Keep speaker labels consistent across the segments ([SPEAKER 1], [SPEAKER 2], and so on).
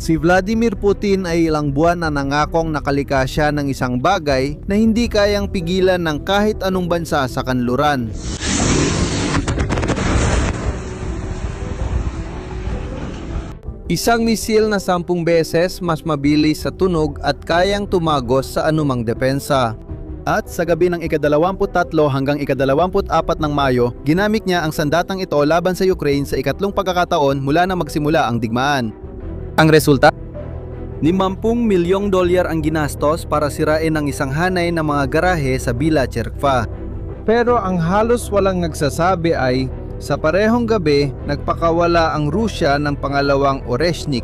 [SPEAKER 1] Si Vladimir Putin ay ilang buwan na nangakong nakalika siya ng isang bagay na hindi kayang pigilan ng kahit anong bansa sa kanluran. Isang misil na 10 beses mas mabilis sa tunog at kayang tumagos sa anumang depensa.
[SPEAKER 2] At sa gabi ng ika-23 hanggang ika-24 ng Mayo, ginamit niya ang sandatang ito laban sa Ukraine sa ikatlong pagkakataon mula na magsimula ang digmaan. Ang resulta?
[SPEAKER 1] $50 milyong ang ginastos para sirain ang isang hanay ng mga garahe sa Bila Cherkva. Pero ang halos walang nagsasabi ay, sa parehong gabi, nagpakawala ang Rusya ng pangalawang Oreshnik.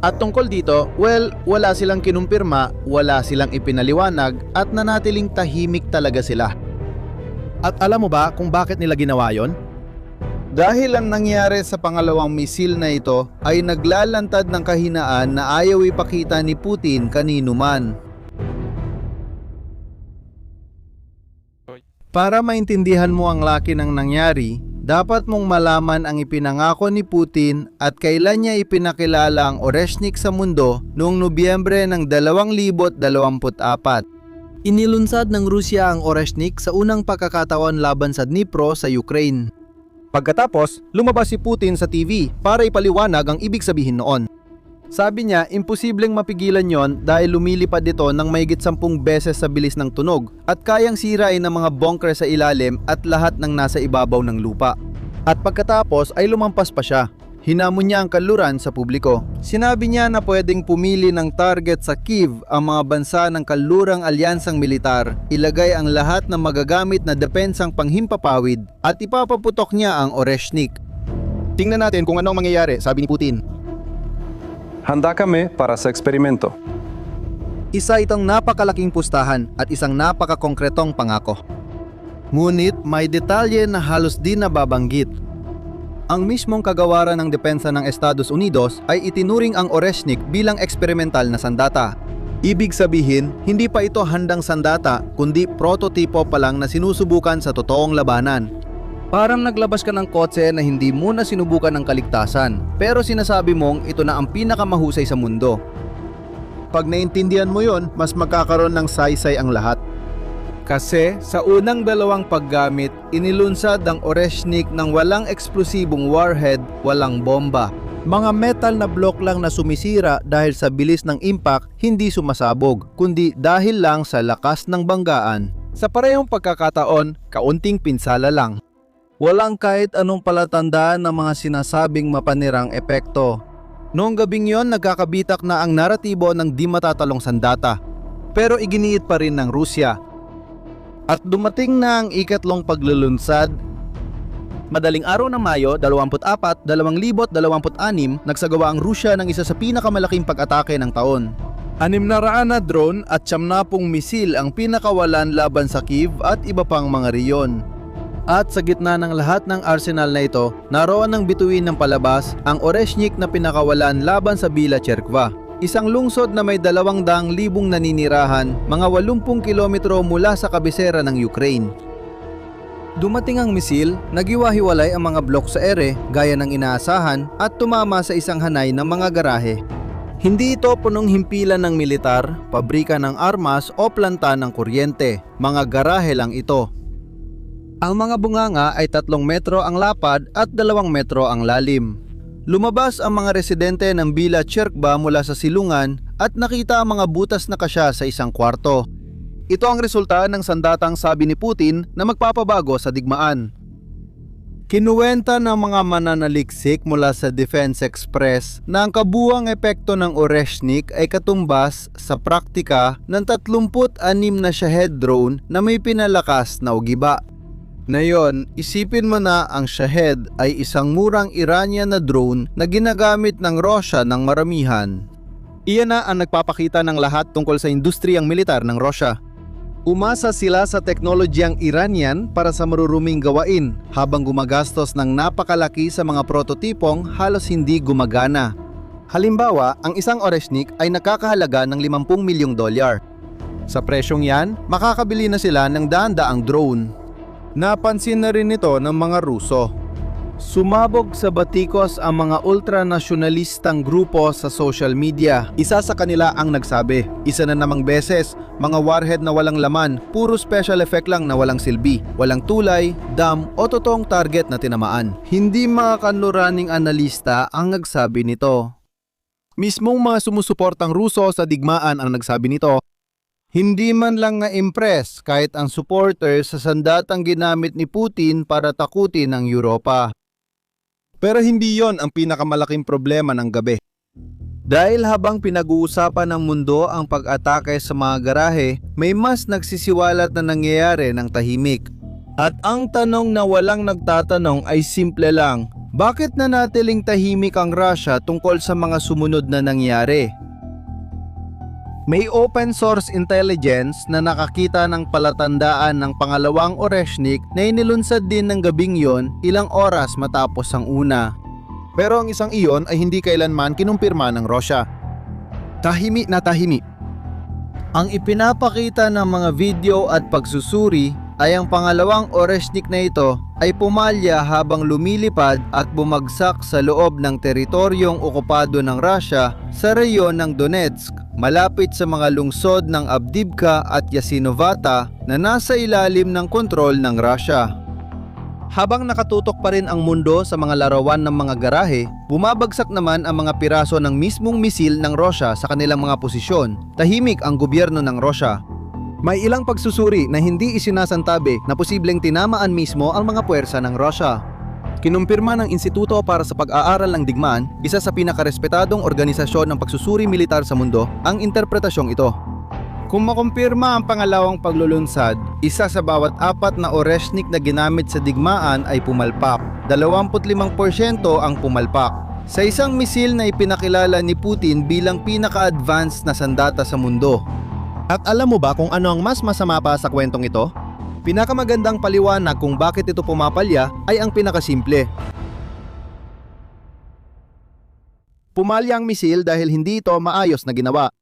[SPEAKER 2] At tungkol dito, wala silang kinumpirma, wala silang ipinaliwanag at nanatiling tahimik talaga sila. At alam mo ba kung bakit nila ginawa yon?
[SPEAKER 1] Dahil ang nangyari sa pangalawang misil na ito ay naglalantad ng kahinaan na ayaw ipakita ni Putin kanino man. Para maintindihan mo ang laki ng nangyari, dapat mong malaman ang ipinangako ni Putin at kailan niya ipinakilala ang Oreshnik sa mundo noong Nobyembre ng 2024. Inilunsad ng Rusya ang Oreshnik sa unang pagkakataon laban sa Dnipro sa Ukraine.
[SPEAKER 2] Pagkatapos, lumabas si Putin sa TV para ipaliwanag ang ibig sabihin noon.
[SPEAKER 1] Sabi niya, imposibleng mapigilan yon dahil lumilipad ito ng mahigit 10 beses sa bilis ng tunog at kayang sirain ng mga bunker sa ilalim at lahat ng nasa ibabaw ng lupa.
[SPEAKER 2] At pagkatapos ay lumampas pa siya.
[SPEAKER 1] Hinamon niya ang kanluran sa publiko. Sinabi niya na pwedeng pumili ng target sa Kyiv ang mga bansa ng kanlurang alyansang militar, ilagay ang lahat ng magagamit na depensang panghimpapawid at ipapaputok niya ang Oreshnik.
[SPEAKER 2] Tingnan natin kung anong mangyayari, sabi ni Putin.
[SPEAKER 3] Handa kami para sa eksperimento.
[SPEAKER 1] Isa itong napakalaking pustahan at isang napakakongkretong pangako. Ngunit may detalye na halos di nababanggit. Ang mismong kagawaran ng depensa ng Estados Unidos ay itinuring ang Oreshnik bilang eksperimental na sandata. Ibig sabihin, hindi pa ito handang sandata kundi prototipo pa lang na sinusubukan sa totoong labanan. Parang naglabas ka ng kotse na hindi mo na sinubukan ng kaligtasan, pero sinasabi mong ito na ang pinakamahusay sa mundo.
[SPEAKER 2] Pag naintindihan mo yon, mas magkakaroon ng saysay ang lahat.
[SPEAKER 1] Kasi sa unang dalawang paggamit, inilunsad ang Oreshnik ng walang eksplosibong warhead, walang bomba. Mga metal na block lang na sumisira dahil sa bilis ng impact, hindi sumasabog, kundi dahil lang sa lakas ng banggaan. Sa parehong pagkakataon, kaunting pinsala lang. Walang kahit anong palatandaan ng mga sinasabing mapanirang epekto. Noong gabing yon, nagkakabitak na ang naratibo ng di matatalong sandata. Pero iginiit pa rin ng Rusya. At dumating na ang ikatlong paglulunsad.
[SPEAKER 2] Madaling araw ng Mayo 24, 2026, nagsagawa ang Rusya ng isa sa pinakamalaking pag-atake ng taon.
[SPEAKER 1] 600 na drone at 70 misil ang pinakawalan laban sa Kyiv at iba pang mga riyon. At sa gitna ng lahat ng arsenal na ito, naroon ng bituin ng palabas ang Oreshnik na pinakawalan laban sa Bila Cherkva. Isang lungsod na may 200,000 naninirahan, mga 80 kilometro mula sa kabisera ng Ukraine. Dumating ang misil, nagiwa-hiwalay ang mga blok sa ere gaya ng inaasahan at tumama sa isang hanay ng mga garahe. Hindi ito punong himpilan ng militar, pabrika ng armas o planta ng kuryente, mga garahe lang ito. Ang mga bunganga ay 3 metro ang lapad at 2 metro ang lalim. Lumabas ang mga residente ng Bila Cherkva mula sa silungan at nakita ang mga butas na kasya sa isang kwarto.
[SPEAKER 2] Ito ang resulta ng sandatang sabi ni Putin na magpapabago sa digmaan.
[SPEAKER 1] Kinuwenta ng mga mananaliksik mula sa Defense Express na ang kabuuang epekto ng Oreshnik ay katumbas sa praktika ng 36 na Shahed drone na may pinalakas na ugiba. Ngayon, isipin mo na ang Shahed ay isang murang Iranian na drone na ginagamit ng Russia ng maramihan.
[SPEAKER 2] Iyan na ang nagpapakita ng lahat tungkol sa industriyang militar ng Russia. Umasa sila sa teknolohiyang Iranian para sa maruruming gawain habang gumagastos ng napakalaki sa mga prototipong halos hindi gumagana. Halimbawa, ang isang Oreshnik ay nakakahalaga ng $50 milyong. Sa presyong yan, makakabili na sila ng daan-daang drone.
[SPEAKER 1] Napansin na rin ito ng mga Ruso. Sumabog sa batikos ang mga ultranasyonalistang grupo sa social media.
[SPEAKER 2] Isa sa kanila ang nagsabi, isa na namang beses, mga warhead na walang laman, puro special effect lang na walang silbi, walang tulay, dam o totoong target na tinamaan.
[SPEAKER 1] Hindi mga kanluraning analista ang nagsabi nito.
[SPEAKER 2] Mismong mga sumusuportang Ruso sa digmaan ang nagsabi nito.
[SPEAKER 1] Hindi man lang na-impress kahit ang supporters sa sandatang ginamit ni Putin para takutin ang Europa.
[SPEAKER 2] Pero hindi yon ang pinakamalaking problema ng gabi.
[SPEAKER 1] Dahil habang pinag-uusapan ng mundo ang pag-atake sa mga garahe, may mas nagsisiwalat na nangyayari ng tahimik. At ang tanong na walang nagtatanong ay simple lang, bakit nanatiling tahimik ang Russia tungkol sa mga sumunod na nangyari? May open source intelligence na nakakita ng palatandaan ng pangalawang Oreshnik na inilunsad din ng gabing yon ilang oras matapos ang una.
[SPEAKER 2] Pero ang isang iyon ay hindi kailanman kinumpirma ng Russia. Tahimik na tahimik.
[SPEAKER 1] Ang ipinapakita ng mga video at pagsusuri ay ang pangalawang Oreshnik na ito ay pumalya habang lumilipad at bumagsak sa loob ng teritoryong okupado ng Russia sa rehiyon ng Donetsk, malapit sa mga lungsod ng Avdiivka at Yasinovata na nasa ilalim ng kontrol ng Russia. Habang nakatutok pa rin ang mundo sa mga larawan ng mga garahe, bumabagsak naman ang mga piraso ng mismong misil ng Russia sa kanilang mga posisyon. Tahimik ang gobyerno ng Russia.
[SPEAKER 2] May ilang pagsusuri na hindi isinasantabi na posibleng tinamaan mismo ang mga puwersa ng Russia. Kinumpirma ng Instituto para sa Pag-aaral ng Digmaan, isa sa pinakarespetadong organisasyon ng pagsusuri militar sa mundo, ang interpretasyong ito.
[SPEAKER 1] Kung makumpirma ang pangalawang paglulunsad, isa sa bawat 4 na Oreshnik na ginamit sa digmaan ay pumalpak. 25% ang pumalpak. Sa isang misil na ipinakilala ni Putin bilang pinaka-advanced na sandata sa mundo.
[SPEAKER 2] At alam mo ba kung ano ang mas masama pa sa kwentong ito? Pinakamagandang paliwanag kung bakit ito pumapalya ay ang pinakasimple. Pumalya ang misil dahil hindi ito maayos na ginawa.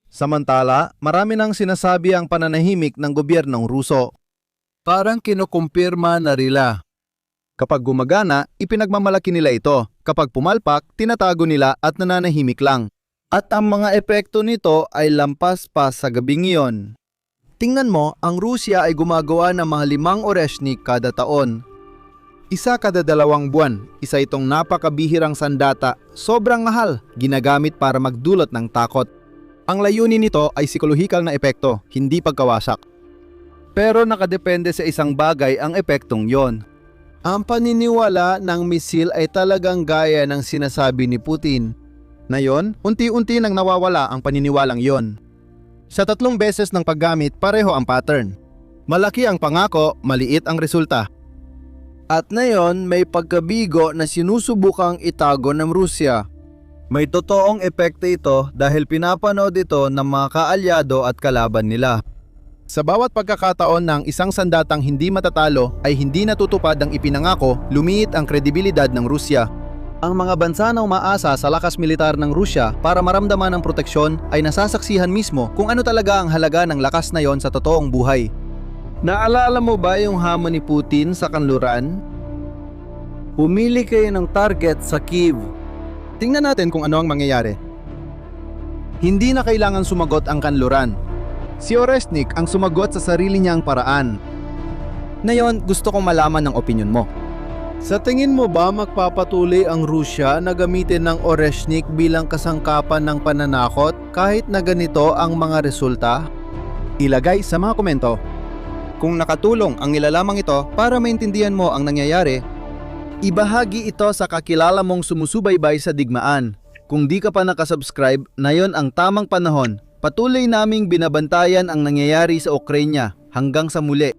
[SPEAKER 2] Samantala, marami nang sinasabi ang pananahimik ng gobyernong Ruso.
[SPEAKER 1] Parang kinukumpirma na rila.
[SPEAKER 2] Kapag gumagana, ipinagmamalaki nila ito. Kapag pumalpak, tinatago nila at nananahimik lang.
[SPEAKER 1] At ang mga epekto nito ay lampas pa sa gabing iyon.
[SPEAKER 2] Tingnan mo, ang Rusya ay gumagawa ng mga 5 Oreshnik kada taon. Isa kada 2 buwan, isa itong napakabihirang sandata, sobrang mahal, ginagamit para magdulot ng takot. Ang layunin nito ay psikolohikal na epekto, hindi pagkawasak.
[SPEAKER 1] Pero nakadepende sa isang bagay ang epektong yon. Ang paniniwala ng misil ay talagang gaya ng sinasabi ni Putin.
[SPEAKER 2] Ngayon, unti-unti nang nawawala ang paniniwalang yon. Sa 3 beses ng paggamit, pareho ang pattern. Malaki ang pangako, maliit ang resulta.
[SPEAKER 1] At ngayon, may pagkabigo na sinusubukang itago ng Rusya. May totoong epekto ito dahil pinapanood ito ng mga kaalyado at kalaban nila.
[SPEAKER 2] Sa bawat pagkakataon ng isang sandatang hindi matatalo ay hindi natutupad ang ipinangako, lumiit ang kredibilidad ng Rusya. Ang mga bansa na umaasa sa lakas militar ng Rusya para maramdaman ang proteksyon ay nasasaksihan mismo kung ano talaga ang halaga ng lakas na yon sa totoong buhay.
[SPEAKER 1] Naalala mo ba yung hamon ni Putin sa kanluran? Pumili kayo ng target sa Kyiv.
[SPEAKER 2] Tingnan natin kung ano ang mangyayari. Hindi na kailangan sumagot ang kanluran. Si Oreshnik ang sumagot sa sarili niyang paraan. Ngayon, gusto kong malaman ang opinyon mo.
[SPEAKER 1] Sa tingin mo ba magpapatuloy ang Rusya na gamitin ng Oreshnik bilang kasangkapan ng pananakot kahit na ganito ang mga resulta?
[SPEAKER 2] Ilagay sa mga komento. Kung nakatulong ang nilalamang ito para maintindihan mo ang nangyayari, ibahagi ito sa kakilala mong sumusubaybay sa digmaan. Kung di ka pa nakasubscribe, na yon ang tamang panahon. Patuloy naming binabantayan ang nangyayari sa Ukraine. Hanggang sa muli.